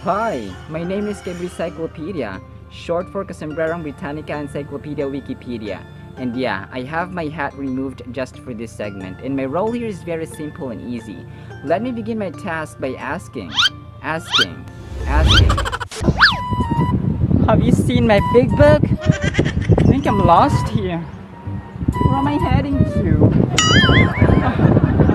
Hi, my name is Cyclopedia, short for Casombrerang Britannica Encyclopedia Wikipedia. And yeah, I have my hat removed just for this segment, and my role here is very simple and easy. Let me begin my task by asking. Have you seen my big book? I think I'm lost here. Where am I heading to?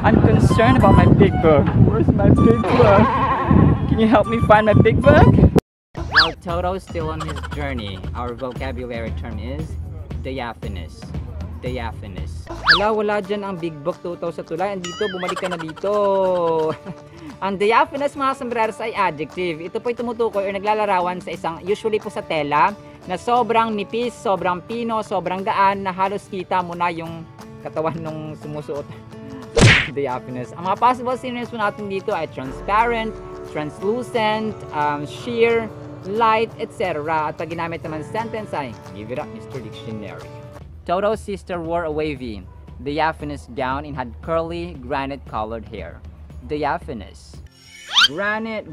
I'm concerned about my big book. Where's my big book? Can you help me find my big book? While Toto is still on his journey, our vocabulary term is diaphanous. Diaphanous. Wala dyan ang big book, Toto, sa tulay. Andito, bumalik ka na dito. Ang diaphanous, mga sombreros, ay adjective. Ito po ay tumutukoy o naglalarawan sa isang, usually po sa tela, na sobrang nipis, sobrang pino, sobrang gaan, na halos kita mo na yung katawan nung sumusuot. Diaphanous. Ang mga possible synonyms po natin dito ay transparent, translucent, sheer, light, etc. At pag ginamit naman sentence ay, give it up, Mr. Dictionary. Toto's sister wore a wavy, diaphanous gown and had curly, granite-colored hair. Diaphanous. Granite.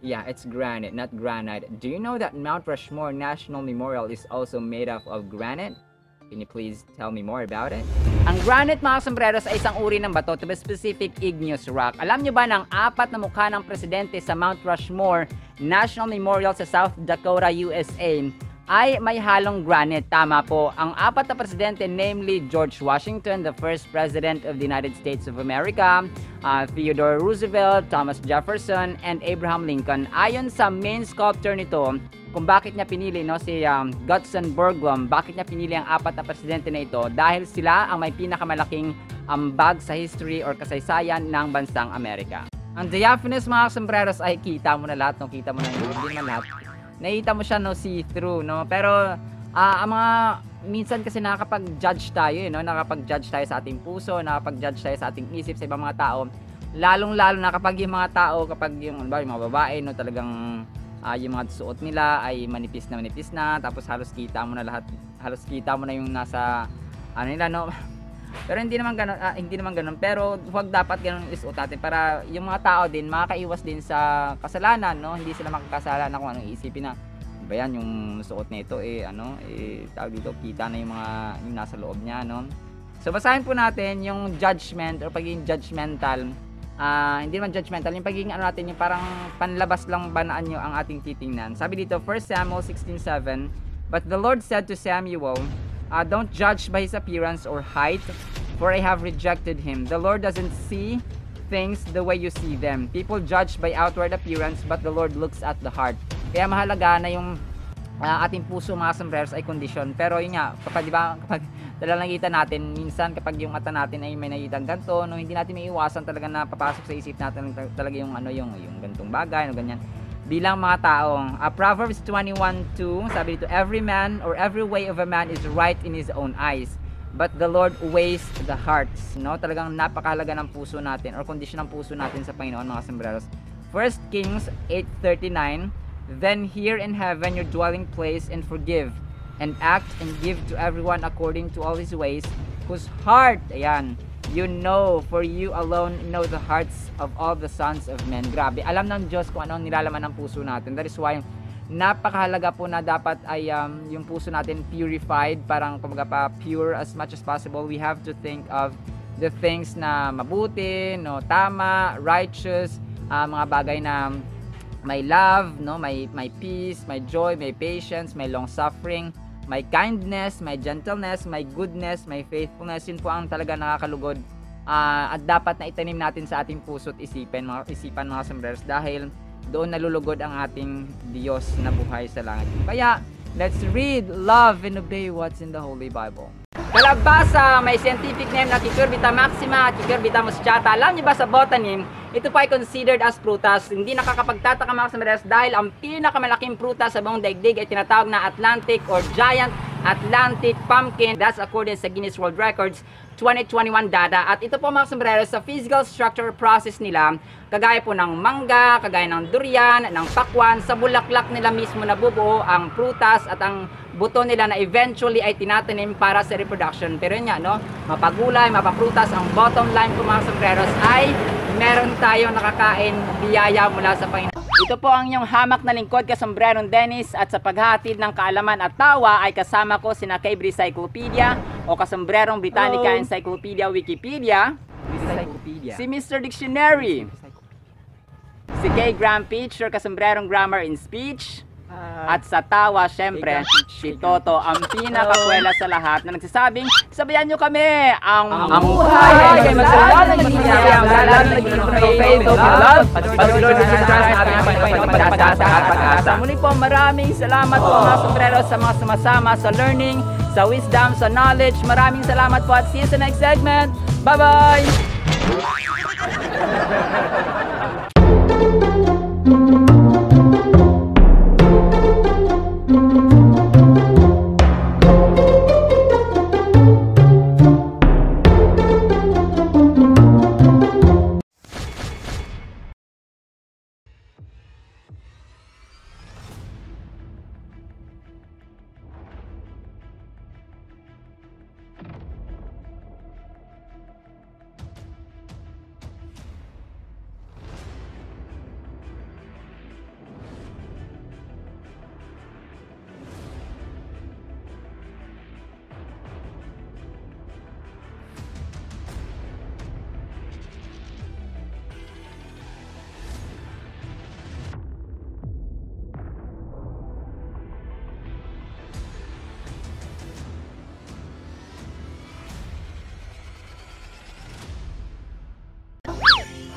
Yeah, it's granite, not granite. Do you know that Mount Rushmore National Memorial is also made up of granite? Can you please tell me more about it? Ang granite, mga sombreros, ay isang uri ng bato, to be specific, igneous rock. Alam nyo ba ng apat na mukha ng presidente sa Mount Rushmore National Memorial sa South Dakota, USA, ay may halong granite? Tama po. Ang apat na presidente, namely George Washington, the first president of the United States of America, Theodore Roosevelt, Thomas Jefferson, and Abraham Lincoln. Ayon sa main sculptor nito, kung bakit niya pinili, no, si Gutzon Borglum, bakit niya pinili ang apat na presidente na ito? Dahil sila ang may pinakamalaking ambag sa history or kasaysayan ng bansang Amerika. Ang diaphanous, mga sombreros, ay kita mo na lahat, no? Kita mo na yun, hindi naman lahat. Nakita mo siya, no, see-through, no? Pero ang mga minsan kasi nakakapag-judge tayo, no? Nakakapag-judge tayo sa ating puso, nakakapag-judge tayo sa ating isip sa ibang mga tao. Lalong-lalo na kapag yung mga tao, kapag yung mga babae, no, talagang yung mga suot nila ay manipis na, tapos halos kita mo na lahat, halos kita mo na yung nasa ano nila, no? Pero hindi naman ganoon, pero huwag dapat ganoon isuot natin para yung mga tao din makakaiwas din sa kasalanan, no? Hindi sila makakasala na kung anong iisipin na ba yan yung suot nito tawag dito, kita na yung mga yung nasa loob niya, no? So basahin po natin yung judgment or pagiging judgmental. Hindi naman judgmental, yung pagiging ano natin, yung parang panlabas lang banaan nyo ang ating titingnan. Sabi dito, 1 Samuel 16:7, "But the Lord said to Samuel, don't judge by his appearance or height, for I have rejected him. The Lord doesn't see things the way you see them. People judge by outward appearance, but the Lord looks at the heart." Kaya mahalaga na yung ating puso, mga sombreros, ay kondisyon. Pero yun nga, kapag talagang nakita natin, minsan kapag yung mata natin ay may nakitang ganito, no, hindi natin maiiwasan talaga na papasok sa isip natin talaga yung yung gantong bagay, no, ganyan. Bilang mga taong, Proverbs 21:2, sabi dito, "Every man or every way of a man is right in his own eyes, but the Lord weighs the hearts." No, talagang napakahalaga ng puso natin or kondisyon ng puso natin sa Panginoon, mga sombreros. 1 Kings 8:39, "Then hear in heaven your dwelling place and forgive, and act and give to everyone according to all his ways, whose heart," ayan, "you know, for you alone know the hearts of all the sons of men." Grabe, alam ng Diyos kung ano ang nilalaman ng puso natin. That is why napakahalaga po na dapat ay yung puso natin purified, parang kumbaga pa pure as much as possible. We have to think of the things na mabuti, no, tama, righteous, mga bagay na may love, no, may peace, may joy, may patience, may long suffering, may kindness, may gentleness, may goodness, may faithfulness. Yun po ang talaga nakakalugod at dapat na itanim natin sa ating puso at isipan, mga sombreros, dahil doon nalulugod ang ating Diyos na buhay sa langit. Kaya let's read, love, and obey what's in the Holy Bible. Kalabasa, may scientific name na Cucurbita maxima, Cucurbita moschata. Alam niyo ba sa botany, ito pa ay considered as prutas. Hindi nakakapagtataka, mga sombreros, dahil ang pinakamalaking prutas sa buong daigdig ay tinatawag na Atlantic or Giant Atlantic Pumpkin. That's according sa Guinness World Records 2021 data. At ito po, mga sombreros, sa physical structure process nila, kagaya po ng mangga, kagaya ng durian, ng pakwan, sa bulaklak nila mismo nabubuo ang prutas at ang buto nila na eventually ay tinatanim para sa reproduction. Pero yun nga, no, mapagulay, mapaprutas, ang bottom line po, mga sombreros, ay meron tayong nakakain biyaya mula sa Panginoon. Ito po ang inyong hamak na lingkod, Kasombrerong Dennis, at sa paghatid ng kaalaman at tawa ay kasama ko sina Cable Cyclopedia o Kasombrerong Britannica Encyclopedia Wikipedia, si Mr. Dictionary, si K. Graham Pitch or Kasombrerong Grammar in Speech, at sa tawa, syempre, si Toto, ang pinakakwela sa lahat na nagsasabing, sabayan nyo kami, ang buhay ay masaya na nagsasayang lahat na faith of love, patuloy na sa ating pag-asa. Muli po, maraming salamat po mga sombrero sa mga sumasama sa learning, sa wisdom, sa knowledge. Maraming salamat po at see you sa next segment. Bye-bye!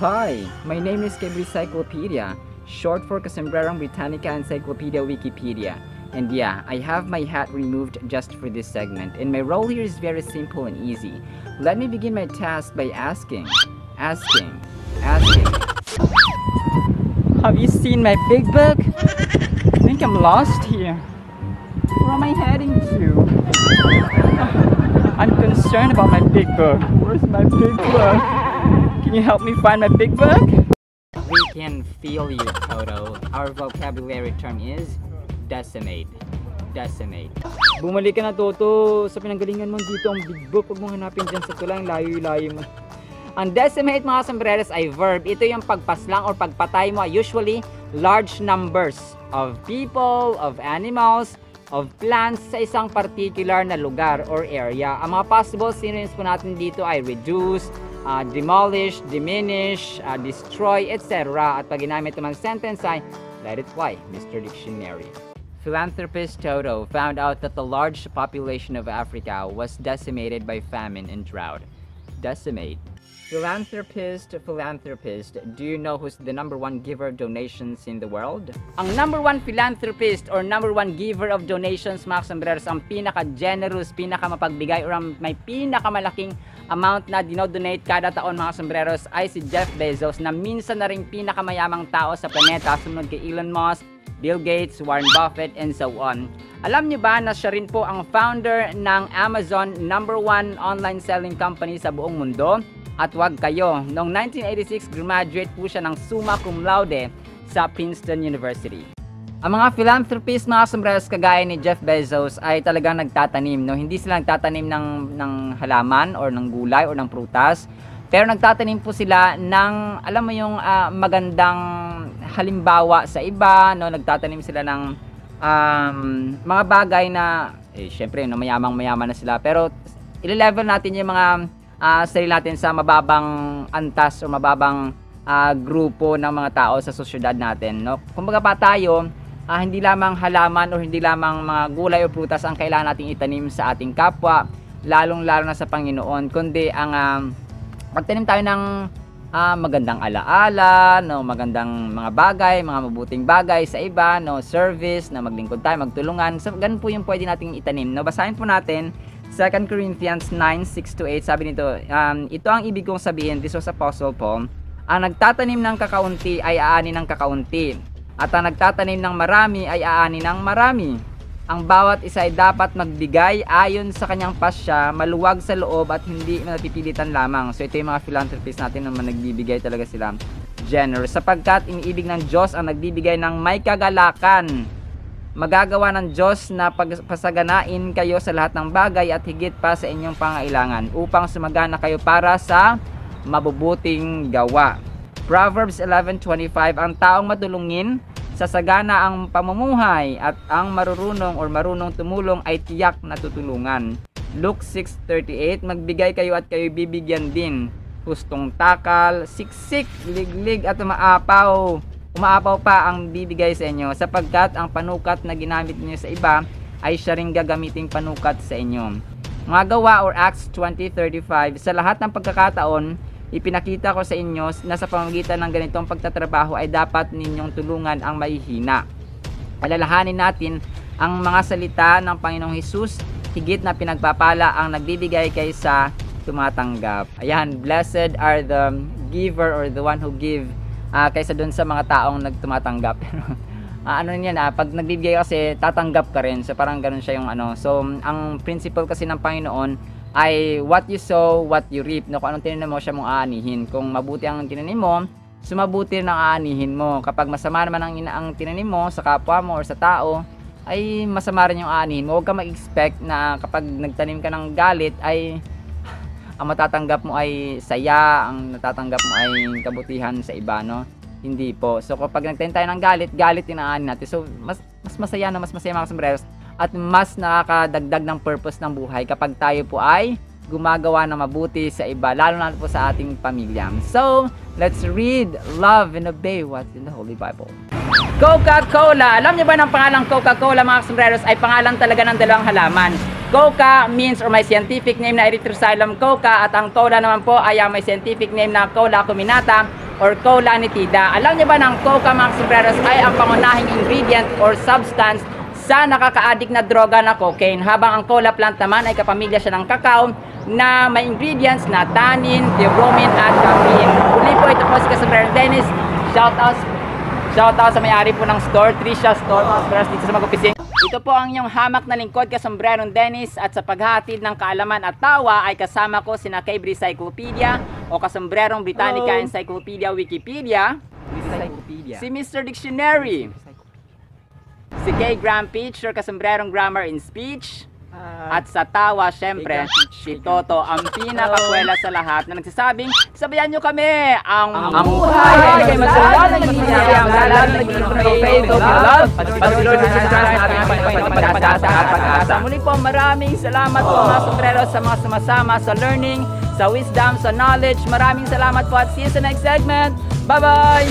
Hi, my name is Cable Cyclopedia, short for Kasombrerong Britannica Encyclopedia Wikipedia. And yeah, I have my hat removed just for this segment, and my role here is very simple and easy. Let me begin my task by asking. Have you seen my big book? I think I'm lost here. Where am I heading to? I'm concerned about my big book. Where's my big book? Can you help me find my big book? We can feel you, Toto. Our vocabulary term is decimate. Bumalik ka na, Toto. Sa pinanggalingan mo dito ang big book. Huwag mong hanapin dyan sa tulang. Layo-layo mo. Ang decimate, mga sombreros, ay verb. Ito yung pagpaslang or pagpatay mo. Usually, large numbers of people, of animals, of plants sa isang particular na lugar or area. Ang mga possible synonyms po natin dito ay reduce, demolish, diminish, destroy, etc. At pag ginamit naman sentence ay let it fly, Mr. Dictionary. Philanthropist Toto found out that the large population of Africa was decimated by famine and drought. Decimate. Philanthropist, do you know who's the #1 giver of donations in the world? Ang #1 philanthropist or #1 giver of donations, mga sombreros, ang pinaka-generous, pinaka-mapagbigay or may pinakamalaking amount na dinodonate kada taon, mga sombreros, ay si Jeff Bezos, na minsan na rin pinakamayamang tao sa planeta, sumunod kay Elon Musk, Bill Gates, Warren Buffett, and so on. Alam niyo ba na siya rin po ang founder ng Amazon, #1 online selling company sa buong mundo? At wag kayo, noong 1986, graduate po siya ng summa cum laude sa Princeton University. Ang mga philanthropist, mga sombreros, kagaya ni Jeff Bezos ay talagang nagtatanim. No? Hindi sila nagtatanim ng halaman or ng gulay or ng prutas. Pero nagtatanim po sila ng, alam mo yung magandang halimbawa sa iba. No? Nagtatanim sila ng mga bagay na, syempre, no, mayamang-mayaman na sila. Pero ile-level natin yung mga sarili natin sa mababang antas o mababang grupo ng mga tao sa sosyedad natin. No? Kumbaga pa tayo, hindi lamang halaman o hindi lamang mga gulay o prutas ang kailangan nating itanim sa ating kapwa, lalong-lalo na sa Panginoon, kundi ang magtanim tayo ng magandang alaala, no, magandang mga bagay, mga mabuting bagay sa iba, no, service, na maglingkod tayo, magtulungan. So, ganun po yung pwede nating itanim. No, basahin po natin 2 Corinthians 9:6-8. Sabi nito, ito ang ibig kong sabihin, this was Apostle Paul, ang nagtatanim ng kakaunti ay aani ng kakaunti, at ang nagtatanim ng marami ay aani ng marami. Ang bawat isa ay dapat magbigay ayon sa kanyang pasya, maluwag sa loob at hindi napipilitan lamang. So ito yung mga philanthropists natin naman, nagbibigay talaga sila generous, sapagkat iniibig ng Diyos ang nagbibigay ng may kagalakan. Magagawa ng Diyos na pasaganain kayo sa lahat ng bagay at higit pa sa inyong pangailangan, upang sumagana kayo para sa mabubuting gawa. Proverbs 11:25, ang taong madulungin sasagana ang pamumuhay at ang marunong tumulong ay tiyak na tutulungan. Luke 6:38, magbigay kayo at kayo bibigyan din. Hustong takal, siksik, liglig at umaapaw pa ang bibigay sa inyo, sapagkat ang panukat na ginamit niyo sa iba ay siya ring gagamiting panukat sa inyo. Mga Gawa or Acts 20:35, sa lahat ng pagkakataon, ipinakita ko sa inyo na sa pamamagitan ng ganitong pagtatrabaho ay dapat ninyong tulungan ang mahihina. Alalahanin natin ang mga salita ng Panginoong Hesus, higit na pinagpapala ang nagbibigay kaysa tumatanggap. Ayan, blessed are the giver or the one who give kaysa dun sa mga taong nagtumatanggap. Ano yan, pag nagbibigay kasi tatanggap ka rin, so parang ganun siya yung ano. So ang principle kasi ng Panginoon ay what you sow, what you reap. No, kung anong tinanim mo, siya mong aanihin. Kung mabuti ang tinanim mo, sumabuti rin ang aanihin mo. Kapag masama naman ang tinanim mo sa kapwa mo or sa tao, ay masama rin yung aanihin mo. Huwag ka mag-expect na kapag nagtanim ka ng galit ay ang matatanggap mo ay saya, ang natatanggap mo ay kabutihan sa iba, no? Hindi po. So kapag nagtanim tayo ng galit, galit din ang aanihin natin. So mas masaya mga sombreros at mas nakakadagdag ng purpose ng buhay kapag tayo po ay gumagawa ng mabuti sa iba, lalo na po sa ating pamilya. So, let's read, love, and obey what's in the Holy Bible. Coca-Cola. Alam niyo ba ng pangalang Coca-Cola, mga sombreros, ay pangalan talaga ng dalawang halaman. Coca means or may scientific name na Erythroxylum coca, at ang cola naman po ay may scientific name na Cola acuminata or Cola nitida. Alam niyo ba ng Coca, mga sombreros, ay ang pangunahing ingredient or substance sa nakaka-addict na droga na cocaine, habang ang cola plant naman ay kapamilya siya ng cacao na may ingredients na tannin, theobromine at caffeine. Uli po, ito po si Kasombrero Dennis. Shout out sa may-ari po ng store, Trisha Store, mga sombreros dito sa Magupising. Ito po ang inyong hamak na lingkod, Kasombrero Dennis, at sa paghahatid ng kaalaman at tawa ay kasama ko sina Cable Cyclopedia o Kasombrerong Britannica Encyclopedia Wikipedia, si Mr. Dictionary, si Kay Graham Pitch or Kasombrerong Grammar in Speech, at sa tawa, syempre, si Toto, ang pinakakwela sa lahat na nagsasabing, sabayan nyo kami, ang buhay ay masaya na nagsisabi ang lahat na faith of love, patuloy na natin pag-asa. Muli po, maraming salamat po mga sombreros sa mga sumasama sa learning, sa wisdom, sa knowledge. Maraming salamat po at see you sa next segment. Bye-bye!